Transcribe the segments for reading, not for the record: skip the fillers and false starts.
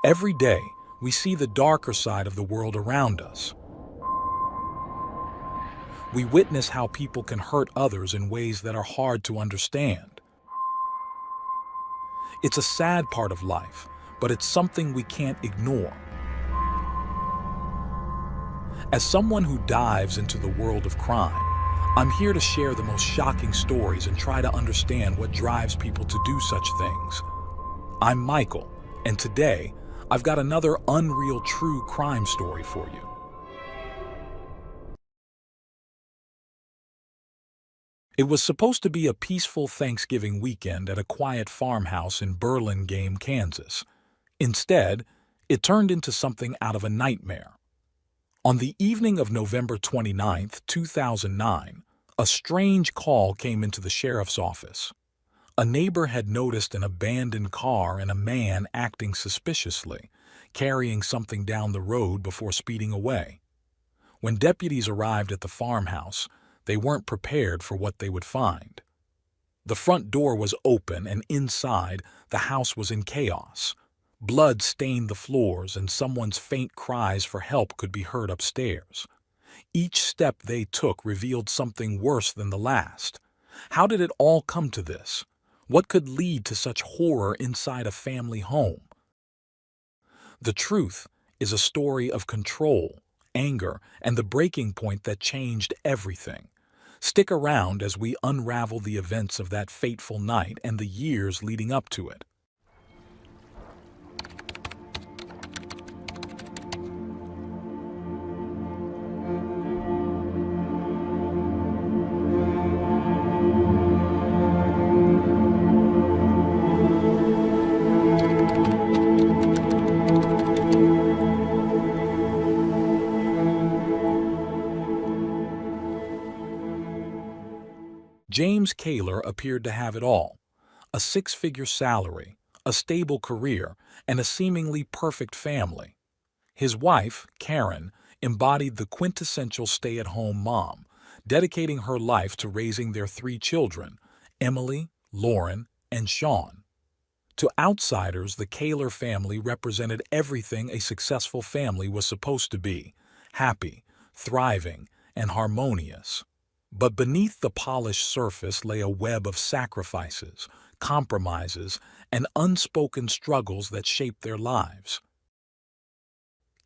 Every day, we see the darker side of the world around us. We witness how people can hurt others in ways that are hard to understand. It's a sad part of life, but it's something we can't ignore. As someone who dives into the world of crime, I'm here to share the most shocking stories and try to understand what drives people to do such things. I'm Michael, and today, I've got another unreal true crime story for you. It was supposed to be a peaceful Thanksgiving weekend at a quiet farmhouse in Burlingame, Kansas. Instead, it turned into something out of a nightmare. On the evening of November 29, 2009, a strange call came into the sheriff's office. A neighbor had noticed an abandoned car and a man acting suspiciously, carrying something down the road before speeding away. When deputies arrived at the farmhouse, they weren't prepared for what they would find. The front door was open, and inside, the house was in chaos. Blood stained the floors, and someone's faint cries for help could be heard upstairs. Each step they took revealed something worse than the last. How did it all come to this? What could lead to such horror inside a family home? The truth is a story of control, anger, and the breaking point that changed everything. Stick around as we unravel the events of that fateful night and the years leading up to it. James Kaler appeared to have it all: a six-figure salary, a stable career, and a seemingly perfect family. His wife, Karen, embodied the quintessential stay-at-home mom, dedicating her life to raising their three children, Emily, Lauren, and Sean. To outsiders, the Kaler family represented everything a successful family was supposed to be: happy, thriving, and harmonious. But beneath the polished surface lay a web of sacrifices, compromises, and unspoken struggles that shaped their lives.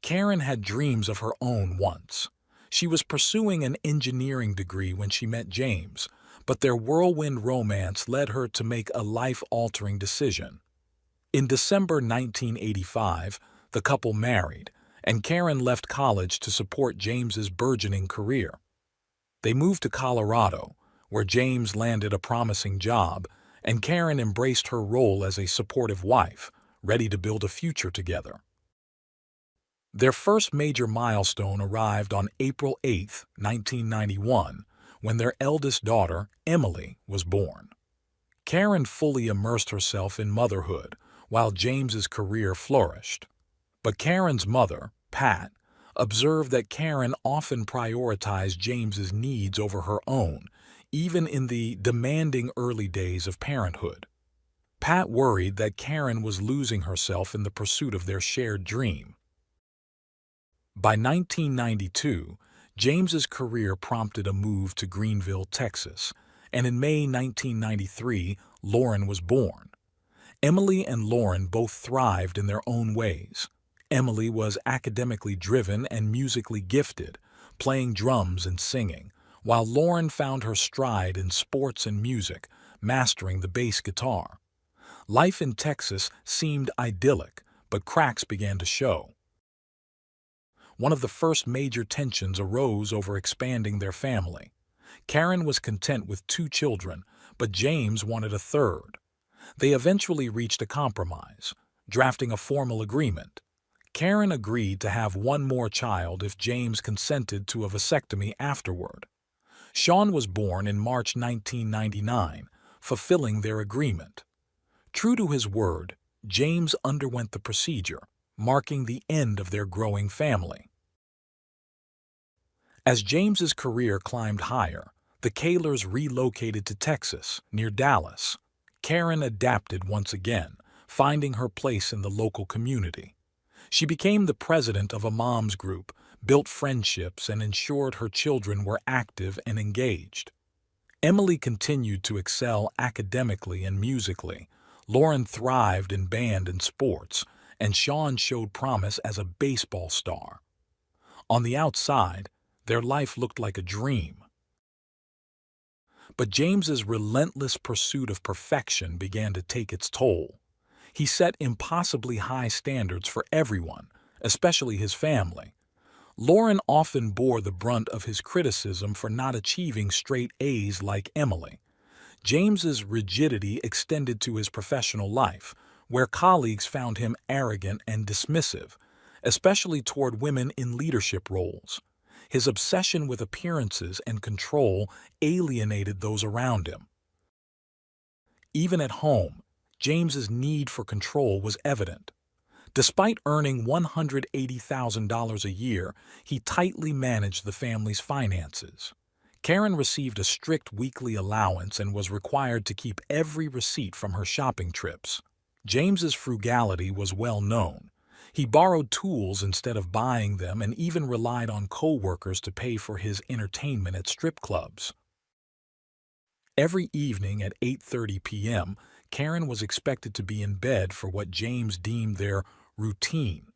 Karen had dreams of her own once. She was pursuing an engineering degree when she met James, but their whirlwind romance led her to make a life-altering decision. In December 1985, the couple married, and Karen left college to support James's burgeoning career. They moved to Colorado, where James landed a promising job, and Karen embraced her role as a supportive wife, ready to build a future together. Their first major milestone arrived on April 8, 1991, when their eldest daughter, Emily, was born. Karen fully immersed herself in motherhood, while James's career flourished. But Karen's mother, Pat, observed that Karen often prioritized James's needs over her own, even in the demanding early days of parenthood. Pat worried that Karen was losing herself in the pursuit of their shared dream. By 1992, James's career prompted a move to Greenville, Texas, and in May 1993, Lauren was born. Emily and Lauren both thrived in their own ways. Emily was academically driven and musically gifted, playing drums and singing, while Lauren found her stride in sports and music, mastering the bass guitar. Life in Texas seemed idyllic, but cracks began to show. One of the first major tensions arose over expanding their family. Karen was content with 2 children, but James wanted a third. They eventually reached a compromise, drafting a formal agreement. Karen agreed to have 1 more child if James consented to a vasectomy afterward. Sean was born in March 1999, fulfilling their agreement. True to his word, James underwent the procedure, marking the end of their growing family. As James's career climbed higher, the Kalers relocated to Texas, near Dallas. Karen adapted once again, finding her place in the local community. She became the president of a mom's group, built friendships, and ensured her children were active and engaged. Emily continued to excel academically and musically. Lauren thrived in band and sports, and Sean showed promise as a baseball star. On the outside, their life looked like a dream. But James's relentless pursuit of perfection began to take its toll. He set impossibly high standards for everyone, especially his family. Lauren often bore the brunt of his criticism for not achieving straight A's like Emily. James's rigidity extended to his professional life, where colleagues found him arrogant and dismissive, especially toward women in leadership roles. His obsession with appearances and control alienated those around him. Even at home, James's need for control was evident. Despite earning $180,000 a year, he tightly managed the family's finances. Karen received a strict weekly allowance and was required to keep every receipt from her shopping trips. James's frugality was well known. He borrowed tools instead of buying them and even relied on co-workers to pay for his entertainment at strip clubs. Every evening at 8:30 p.m., Karen was expected to be in bed for what James deemed their routine.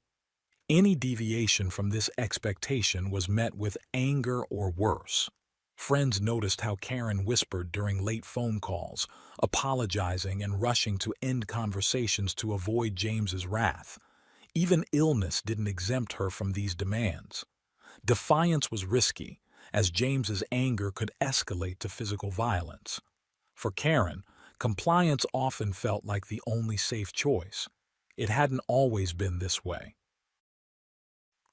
Any deviation from this expectation was met with anger or worse. Friends noticed how Karen whispered during late phone calls, apologizing and rushing to end conversations to avoid James's wrath. Even illness didn't exempt her from these demands. Defiance was risky, as James's anger could escalate to physical violence. For Karen, compliance often felt like the only safe choice. It hadn't always been this way.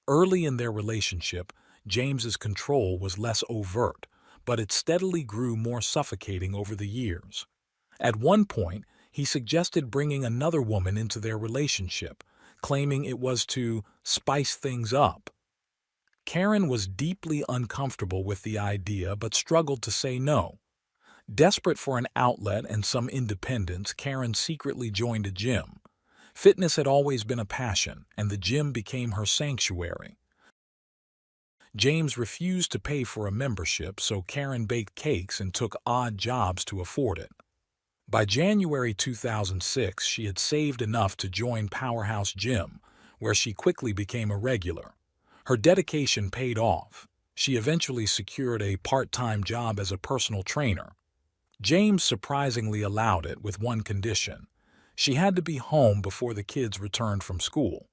Early in their relationship, James's control was less overt, but it steadily grew more suffocating over the years. At one point, he suggested bringing another woman into their relationship, claiming it was to spice things up. Karen was deeply uncomfortable with the idea but struggled to say no. Desperate for an outlet and some independence, Karen secretly joined a gym. Fitness had always been a passion, and the gym became her sanctuary. James refused to pay for a membership, so Karen baked cakes and took odd jobs to afford it. By January 2006, she had saved enough to join Powerhouse Gym, where she quickly became a regular. Her dedication paid off. She eventually secured a part-time job as a personal trainer. James surprisingly allowed it with one condition. She had to be home before the kids returned from school.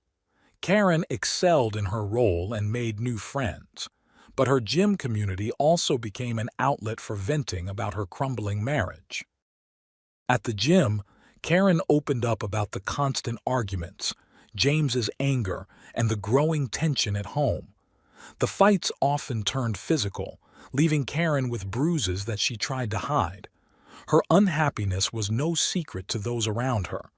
Karen excelled in her role and made new friends, but her gym community also became an outlet for venting about her crumbling marriage. At the gym, Karen opened up about the constant arguments, James's anger, and the growing tension at home. The fights often turned physical, leaving Karen with bruises that she tried to hide. Her unhappiness was no secret to those around her.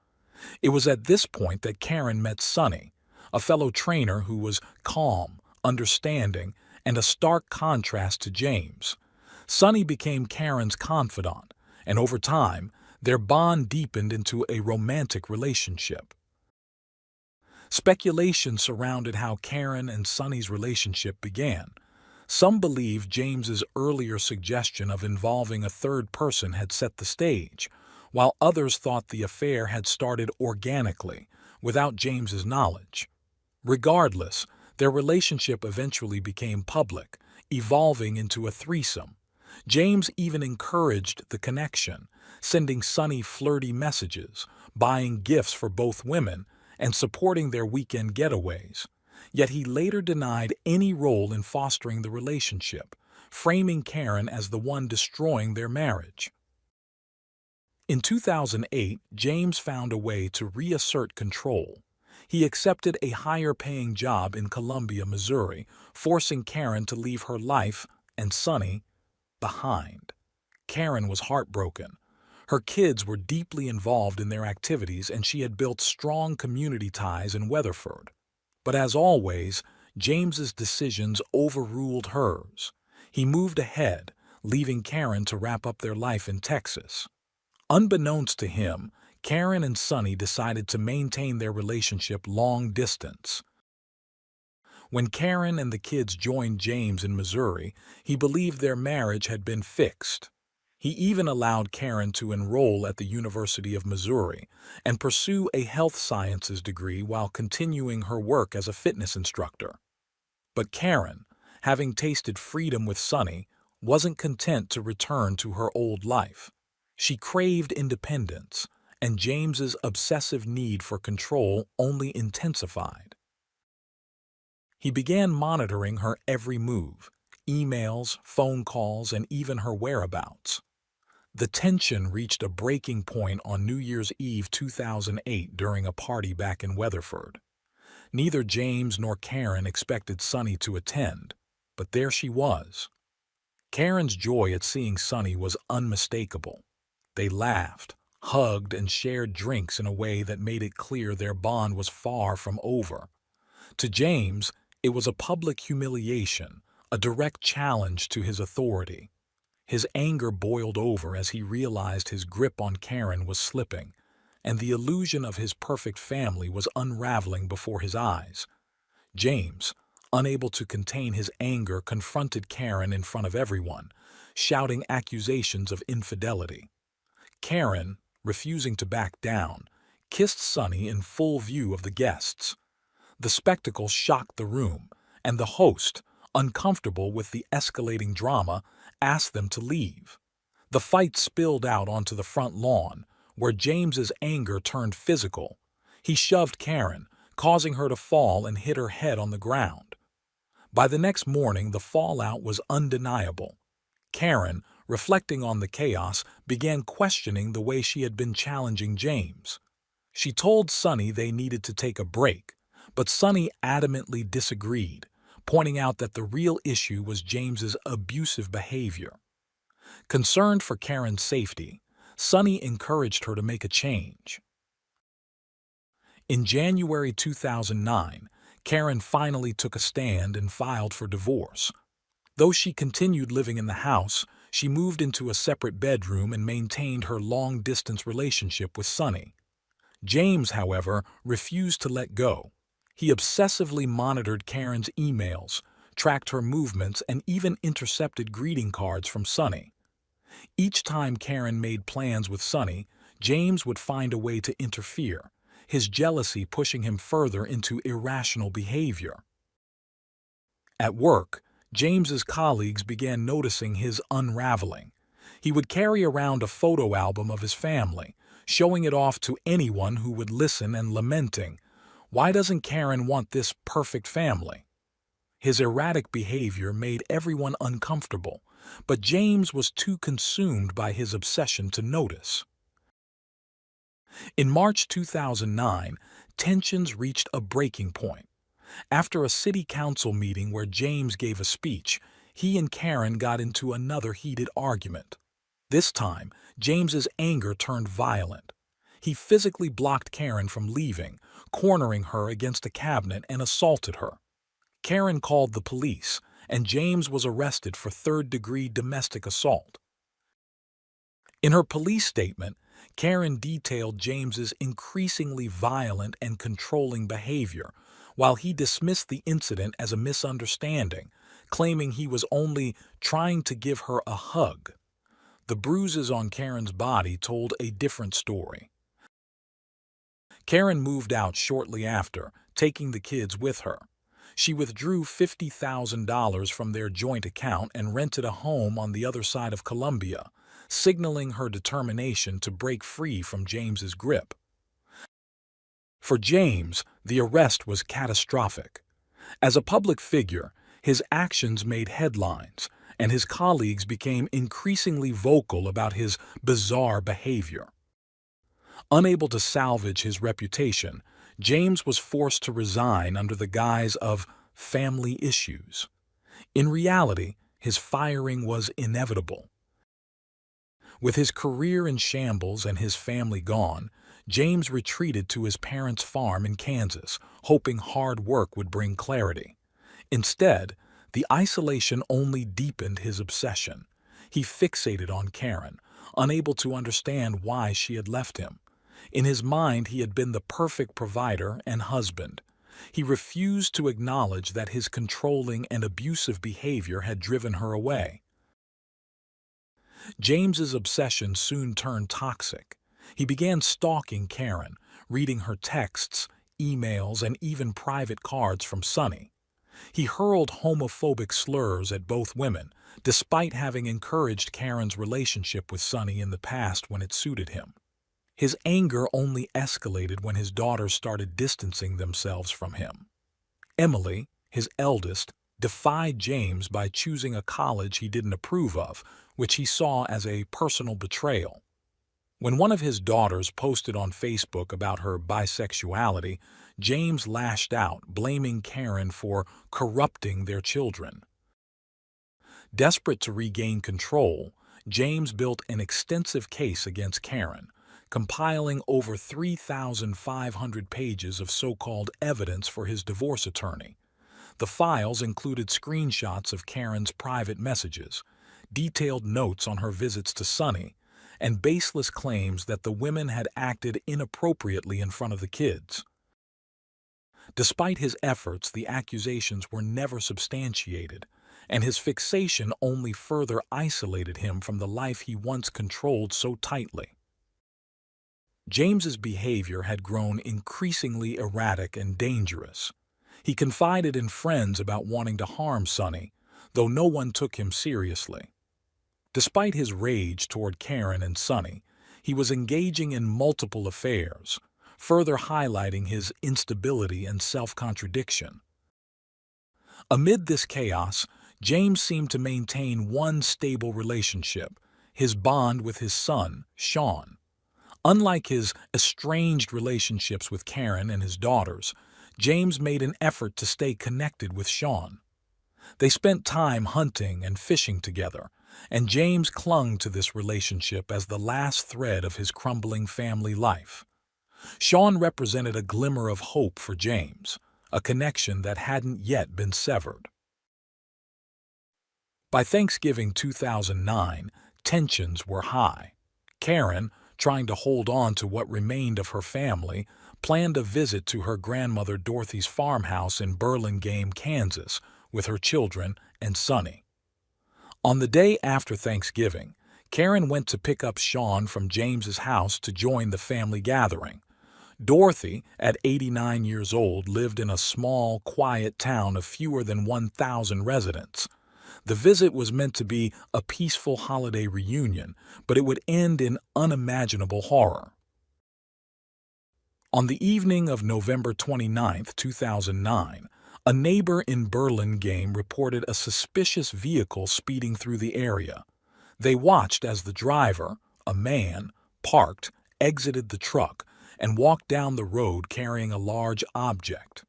It was at this point that Karen met Sonny, a fellow trainer who was calm, understanding, and a stark contrast to James. Sonny became Karen's confidant, and over time, their bond deepened into a romantic relationship. Speculation surrounded how Karen and Sonny's relationship began. Some believe James's earlier suggestion of involving a third person had set the stage, while others thought the affair had started organically, without James's knowledge. Regardless, their relationship eventually became public, evolving into a threesome. James even encouraged the connection, sending Sonny flirty messages, buying gifts for both women, and supporting their weekend getaways. Yet he later denied any role in fostering the relationship, framing Karen as the one destroying their marriage. In 2008, James found a way to reassert control. He accepted a higher-paying job in Columbia, Missouri, forcing Karen to leave her life and Sonny behind. Karen was heartbroken. Her kids were deeply involved in their activities, and she had built strong community ties in Weatherford. But as always, James's decisions overruled hers. He moved ahead, leaving Karen to wrap up their life in Texas. Unbeknownst to him, Karen and Sonny decided to maintain their relationship long distance. When Karen and the kids joined James in Missouri, he believed their marriage had been fixed. He even allowed Karen to enroll at the University of Missouri and pursue a health sciences degree while continuing her work as a fitness instructor. But Karen, having tasted freedom with Sonny, wasn't content to return to her old life. She craved independence, and James's obsessive need for control only intensified. He began monitoring her every move, emails, phone calls, and even her whereabouts. The tension reached a breaking point on New Year's Eve 2008 during a party back in Weatherford. Neither James nor Karen expected Sonny to attend, but there she was. Karen's joy at seeing Sonny was unmistakable. They laughed, hugged, and shared drinks in a way that made it clear their bond was far from over. To James, it was a public humiliation, a direct challenge to his authority. His anger boiled over as he realized his grip on Karen was slipping, and the illusion of his perfect family was unraveling before his eyes. James, unable to contain his anger, confronted Karen in front of everyone, shouting accusations of infidelity. Karen, refusing to back down, kissed Sonny in full view of the guests. The spectacle shocked the room, and the host, uncomfortable with the escalating drama, asked them to leave. The fight spilled out onto the front lawn, where James's anger turned physical. He shoved Karen, causing her to fall and hit her head on the ground. By the next morning, the fallout was undeniable. Karen, reflecting on the chaos, began questioning the way she had been challenging James. She told Sonny they needed to take a break, but Sonny adamantly disagreed, pointing out that the real issue was James's abusive behavior. Concerned for Karen's safety, Sonny encouraged her to make a change. In January 2009, Karen finally took a stand and filed for divorce. Though she continued living in the house, she moved into a separate bedroom and maintained her long-distance relationship with Sonny. James, however, refused to let go. He obsessively monitored Karen's emails, tracked her movements, and even intercepted greeting cards from Sonny. Each time Karen made plans with Sonny, James would find a way to interfere, his jealousy pushing him further into irrational behavior. At work, James's colleagues began noticing his unraveling. He would carry around a photo album of his family, showing it off to anyone who would listen and lamenting, "Why doesn't Karen want this perfect family?" His erratic behavior made everyone uncomfortable, but James was too consumed by his obsession to notice. In March 2009, tensions reached a breaking point. After a city council meeting where James gave a speech, he and Karen got into another heated argument. This time, James's anger turned violent. He physically blocked Karen from leaving, cornering her against a cabinet, and assaulted her. Karen called the police, and James was arrested for third-degree domestic assault. In her police statement, Karen detailed James's increasingly violent and controlling behavior, while he dismissed the incident as a misunderstanding, claiming he was only trying to give her a hug. The bruises on Karen's body told a different story. Karen moved out shortly after, taking the kids with her. She withdrew $50,000 from their joint account and rented a home on the other side of Columbia, signaling her determination to break free from James's grip. For James, the arrest was catastrophic. As a public figure, his actions made headlines, and his colleagues became increasingly vocal about his bizarre behavior. Unable to salvage his reputation, James was forced to resign under the guise of family issues. In reality, his firing was inevitable. With his career in shambles and his family gone, James retreated to his parents' farm in Kansas, hoping hard work would bring clarity. Instead, the isolation only deepened his obsession. He fixated on Karen, unable to understand why she had left him. In his mind, he had been the perfect provider and husband. He refused to acknowledge that his controlling and abusive behavior had driven her away. James's obsession soon turned toxic. He began stalking Karen, reading her texts, emails, and even private cards from Sonny. He hurled homophobic slurs at both women, despite having encouraged Karen's relationship with Sonny in the past when it suited him. His anger only escalated when his daughters started distancing themselves from him. Emily, his eldest, defied James by choosing a college he didn't approve of, which he saw as a personal betrayal. When one of his daughters posted on Facebook about her bisexuality, James lashed out, blaming Karen for corrupting their children. Desperate to regain control, James built an extensive case against Karen, compiling over 3,500 pages of so-called evidence for his divorce attorney. The files included screenshots of Karen's private messages, detailed notes on her visits to Sonny, and baseless claims that the women had acted inappropriately in front of the kids. Despite his efforts, the accusations were never substantiated, and his fixation only further isolated him from the life he once controlled so tightly. James's behavior had grown increasingly erratic and dangerous. He confided in friends about wanting to harm Sonny, though no one took him seriously. Despite his rage toward Karen and Sonny, he was engaging in multiple affairs, further highlighting his instability and self-contradiction. Amid this chaos, James seemed to maintain one stable relationship, his bond with his son, Sean. Unlike his estranged relationships with Karen and his daughters, James made an effort to stay connected with Sean. They spent time hunting and fishing together, and James clung to this relationship as the last thread of his crumbling family life. Sean represented a glimmer of hope for James, a connection that hadn't yet been severed. By Thanksgiving 2009, tensions were high. Karen, trying to hold on to what remained of her family, planned a visit to her grandmother Dorothy's farmhouse in Burlingame, Kansas, with her children and Sonny. On the day after Thanksgiving, Karen went to pick up Sean from James's house to join the family gathering. Dorothy, at 89 years old, lived in a small, quiet town of fewer than 1,000 residents. The visit was meant to be a peaceful holiday reunion, but it would end in unimaginable horror. On the evening of November 29, 2009, a neighbor in Burlingame reported a suspicious vehicle speeding through the area. They watched as the driver, a man, parked, exited the truck, and walked down the road carrying a large object.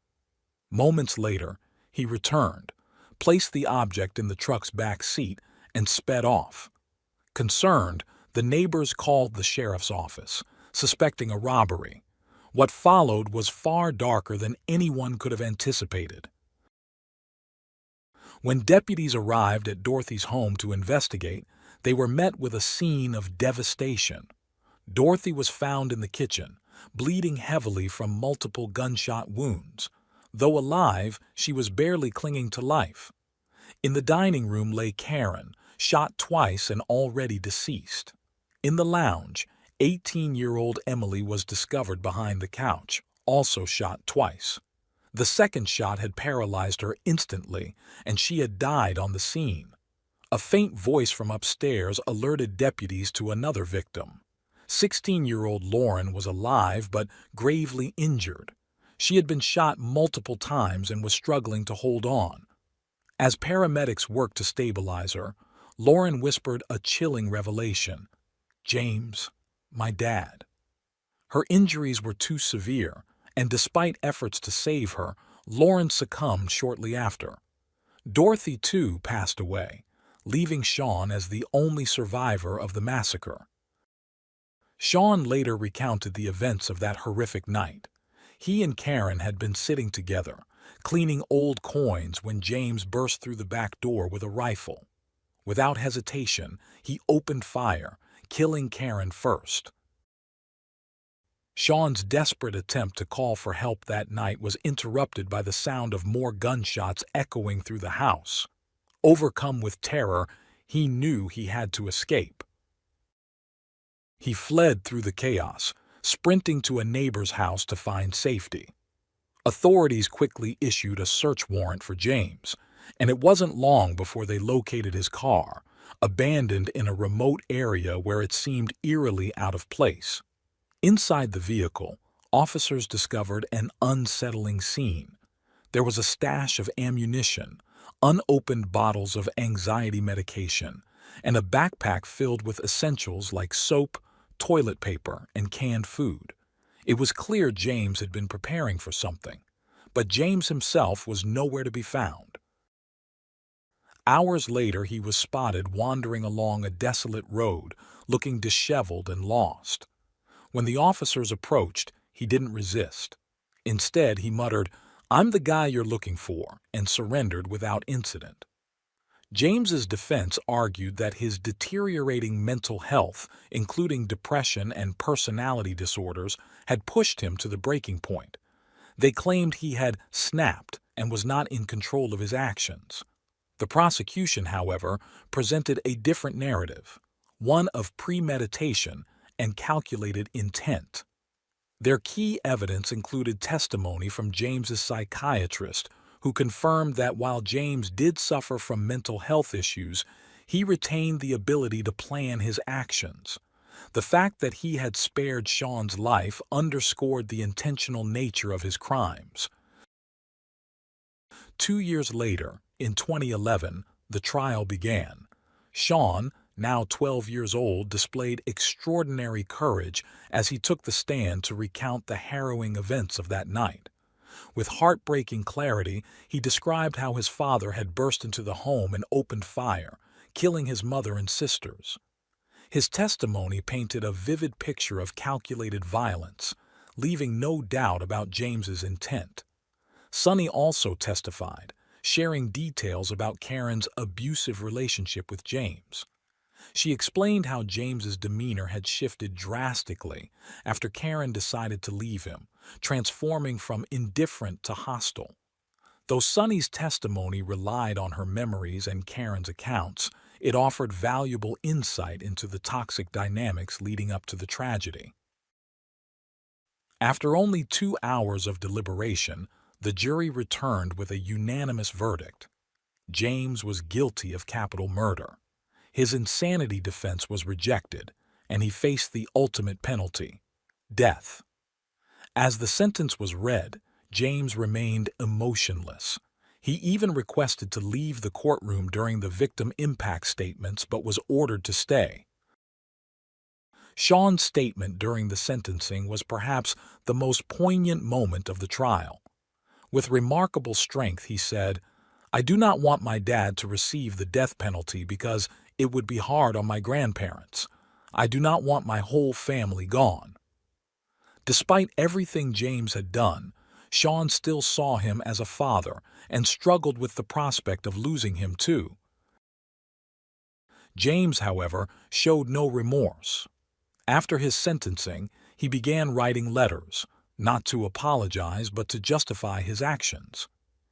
Moments later, he returned, placed the object in the truck's back seat, and sped off. Concerned, the neighbors called the sheriff's office, suspecting a robbery. What followed was far darker than anyone could have anticipated. When deputies arrived at Dorothy's home to investigate, they were met with a scene of devastation. Dorothy was found in the kitchen, bleeding heavily from multiple gunshot wounds. Though alive, she was barely clinging to life. In the dining room lay Karen, shot twice and already deceased. In the lounge, 18-year-old Emily was discovered behind the couch, also shot twice. The second shot had paralyzed her instantly, and she had died on the scene. A faint voice from upstairs alerted deputies to another victim. 16-year-old Lauren was alive but gravely injured. She had been shot multiple times and was struggling to hold on. As paramedics worked to stabilize her, Lauren whispered a chilling revelation. "James, my dad." Her injuries were too severe, and despite efforts to save her, Lauren succumbed shortly after. Dorothy, too, passed away, leaving Sean as the only survivor of the massacre. Sean later recounted the events of that horrific night. He and Karen had been sitting together, cleaning old coins when James burst through the back door with a rifle. Without hesitation, he opened fire, killing Karen first. Sean's desperate attempt to call for help that night was interrupted by the sound of more gunshots echoing through the house. Overcome with terror, he knew he had to escape. He fled through the chaos, sprinting to a neighbor's house to find safety. Authorities quickly issued a search warrant for James, and it wasn't long before they located his car, abandoned in a remote area where it seemed eerily out of place. Inside the vehicle, officers discovered an unsettling scene. There was a stash of ammunition, unopened bottles of anxiety medication, and a backpack filled with essentials like soap, toilet paper, and canned food. It was clear James had been preparing for something, but James himself was nowhere to be found. Hours later, he was spotted wandering along a desolate road, looking disheveled and lost. When the officers approached, he didn't resist. Instead, he muttered, "I'm the guy you're looking for," and surrendered without incident. James's defense argued that his deteriorating mental health, including depression and personality disorders, had pushed him to the breaking point. They claimed he had snapped and was not in control of his actions. The prosecution, however, presented a different narrative, one of premeditation and calculated intent. Their key evidence included testimony from James's psychiatrist, who confirmed that while James did suffer from mental health issues, he retained the ability to plan his actions. The fact that he had spared Sean's life underscored the intentional nature of his crimes. 2 years later, in 2011, the trial began. Sean, now 12 years old, displayed extraordinary courage as he took the stand to recount the harrowing events of that night. With heartbreaking clarity, he described how his father had burst into the home and opened fire, killing his mother and sisters. His testimony painted a vivid picture of calculated violence, leaving no doubt about James's intent. Sonny also testified, sharing details about Karen's abusive relationship with James. She explained how James's demeanor had shifted drastically after Karen decided to leave him, transforming from indifferent to hostile. Though Sonny's testimony relied on her memories and Karen's accounts, it offered valuable insight into the toxic dynamics leading up to the tragedy. After only 2 hours of deliberation, the jury returned with a unanimous verdict. James was guilty of capital murder. His insanity defense was rejected, and he faced the ultimate penalty, death. As the sentence was read, James remained emotionless. He even requested to leave the courtroom during the victim impact statements but was ordered to stay. Sean's statement during the sentencing was perhaps the most poignant moment of the trial. With remarkable strength, he said, "I do not want my dad to receive the death penalty because it would be hard on my grandparents. I do not want my whole family gone." Despite everything James had done, Sean still saw him as a father and struggled with the prospect of losing him too. James, however, showed no remorse. After his sentencing, he began writing letters, not to apologize but to justify his actions.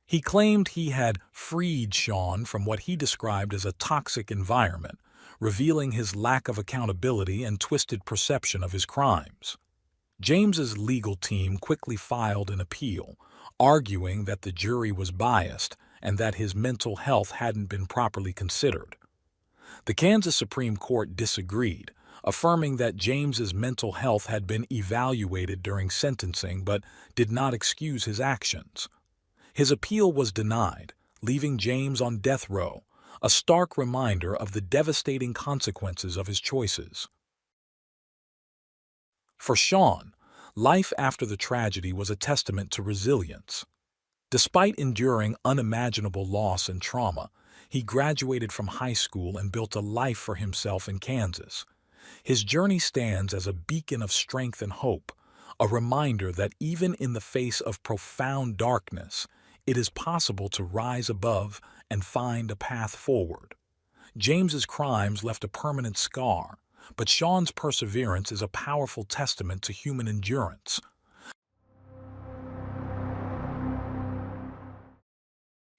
He claimed he had freed Sean from what he described as a toxic environment, revealing his lack of accountability and twisted perception of his crimes. James's legal team quickly filed an appeal, arguing that the jury was biased and that his mental health hadn't been properly considered. The Kansas Supreme Court disagreed, affirming that James's mental health had been evaluated during sentencing but did not excuse his actions. His appeal was denied, leaving James on death row, a stark reminder of the devastating consequences of his choices. For Sean, life after the tragedy was a testament to resilience. Despite enduring unimaginable loss and trauma, he graduated from high school and built a life for himself in Kansas. His journey stands as a beacon of strength and hope, a reminder that even in the face of profound darkness, it is possible to rise above and find a path forward. James's crimes left a permanent scar, but Sean's perseverance is a powerful testament to human endurance.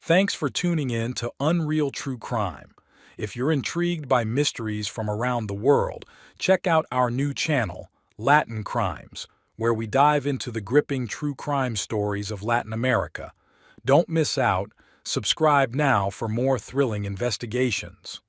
Thanks for tuning in to Unreal True Crime. If you're intrigued by mysteries from around the world, check out our new channel, Latin Crimes, where we dive into the gripping true crime stories of Latin America. Don't miss out. Subscribe now for more thrilling investigations.